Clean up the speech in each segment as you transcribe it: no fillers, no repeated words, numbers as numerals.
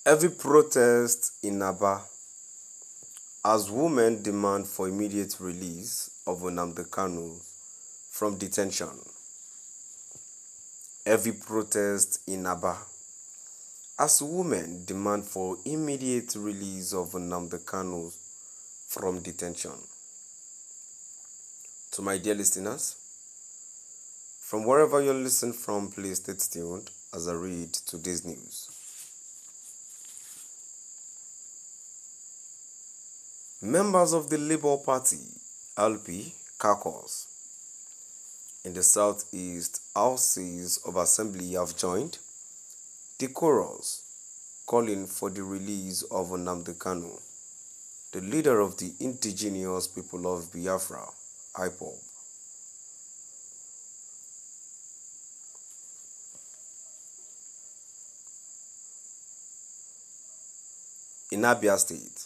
Every protest in Aba as women demand for immediate release of Nnamdi Kanu from detention. Every protest in Aba as women demand for immediate release of Nnamdi Kanu from detention. To my dear listeners, from wherever you're listening from, please stay tuned as I read today's news. Members of the Labour Party (LP) caucus in the Southeast Houses of Assembly have joined the chorus calling for the release of Nnamdi Kanu, the leader of the indigenous people of Biafra (IPOB). In Abia State,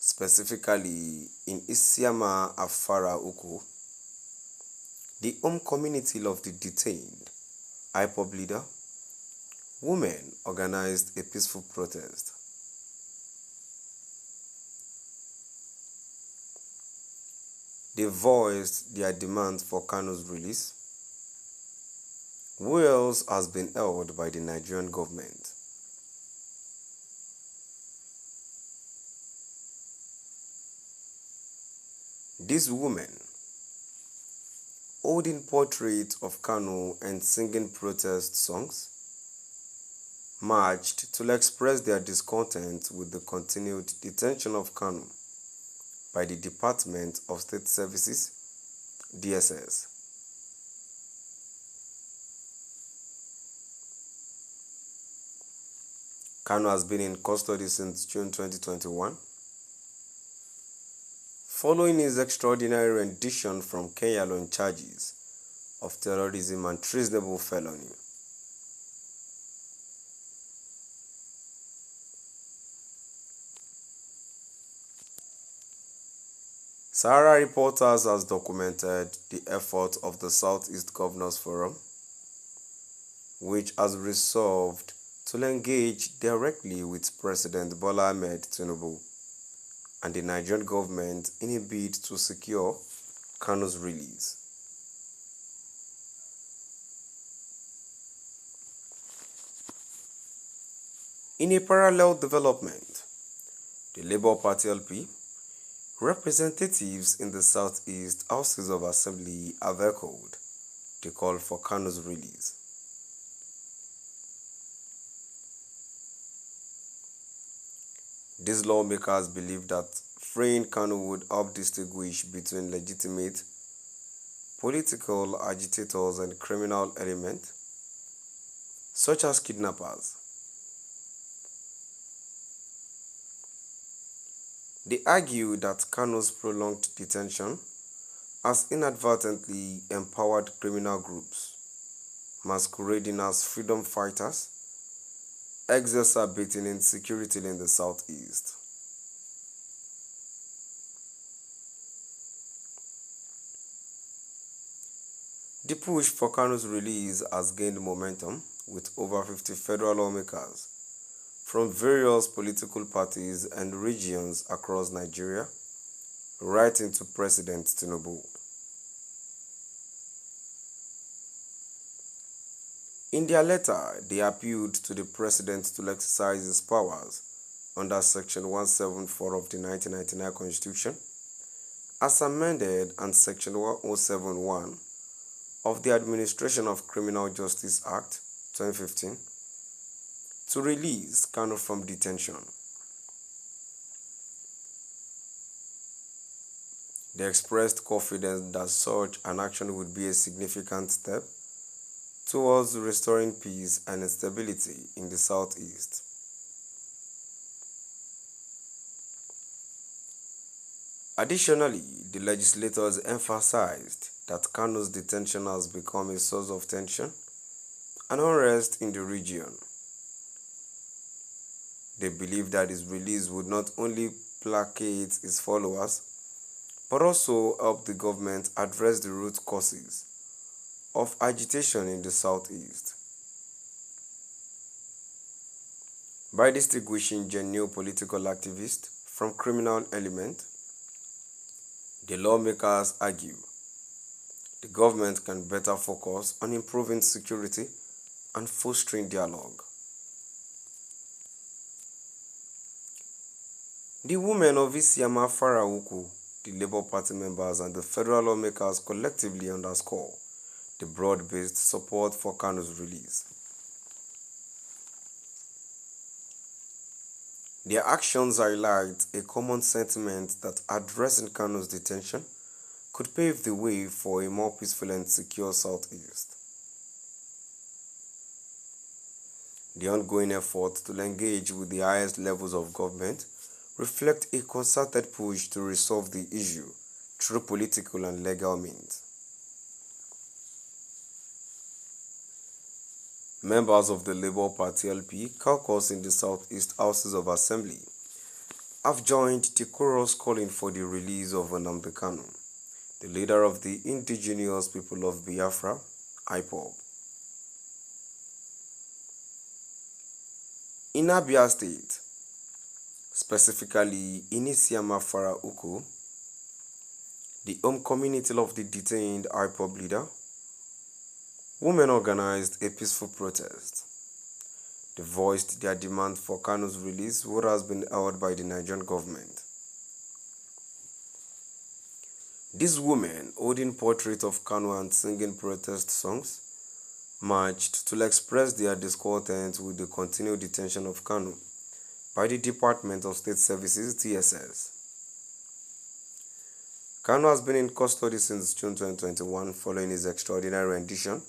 specifically in Isiama Afara Uku, the home community of the detained IPOB leader, women organized a peaceful protest. They voiced their demands for Kanu's release, who else has been held by the Nigerian government. These women, holding portraits of Kanu and singing protest songs, marched to express their discontent with the continued detention of Kanu by the Department of State Services (DSS). Kanu has been in custody since June 2021, following his extraordinary rendition from Kenya on charges of terrorism and treasonable felony. Sahara Reporters has documented the efforts of the Southeast Governors Forum, which has resolved to engage directly with President Bola Ahmed Tinubu and the Nigerian government in a bid to secure Kanu's release. In a parallel development, the Labour Party (LP) representatives in the Southeast Houses of Assembly have echoed the call for Kanu's release. These lawmakers believe that freeing Kanu would help distinguish between legitimate political agitators and criminal elements, such as kidnappers. They argue that Kanu's prolonged detention has inadvertently empowered criminal groups masquerading as freedom fighters, exacerbating insecurity in the Southeast. The push for Kanu's release has gained momentum, with over 50 federal lawmakers from various political parties and regions across Nigeria writing to President Tinubu. In their letter, they appealed to the president to exercise his powers under Section 174 of the 1999 Constitution, as amended, and Section 1071 of the Administration of Criminal Justice Act 2015, to release Kanu from detention. They expressed confidence that such an action would be a significant step towards restoring peace and stability in the Southeast. Additionally, the legislators emphasized that Kanu's detention has become a source of tension and unrest in the region. They believe that his release would not only placate his followers, but also help the government address the root causes of agitation in the Southeast. By distinguishing genuine political activists from criminal elements, the lawmakers argue the government can better focus on improving security and fostering dialogue. The women of Isiama Farauku, the Labour Party members and the federal lawmakers collectively underscore the broad-based support for Kanu's release. Their actions highlight a common sentiment that addressing Kanu's detention could pave the way for a more peaceful and secure Southeast. The ongoing effort to engage with the highest levels of government reflect a concerted push to resolve the issue through political and legal means. Members of the Labour Party LP caucus in the Southeast Houses of Assembly have joined the chorus calling for the release of Nnamdi Kanu, the leader of the indigenous people of Biafra, IPOB. In Abia State, specifically in Isiama Farauku, the home community of the detained IPOB leader, women organized a peaceful protest. They voiced their demand for Kanu's release, what has been held by the Nigerian government. These women, holding portraits of Kanu and singing protest songs, marched to express their discontent with the continued detention of Kanu by the Department of State Services (DSS). Kanu has been in custody since June 2021 following his extraordinary rendition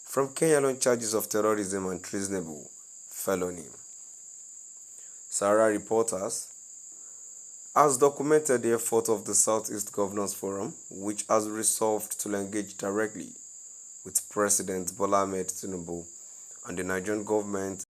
from Kenya on charges of terrorism and treasonable felony. Sarah Reporters has documented the effort of the Southeast Governors Forum, which has resolved to engage directly with President Bola Ahmed Tinubu and the Nigerian government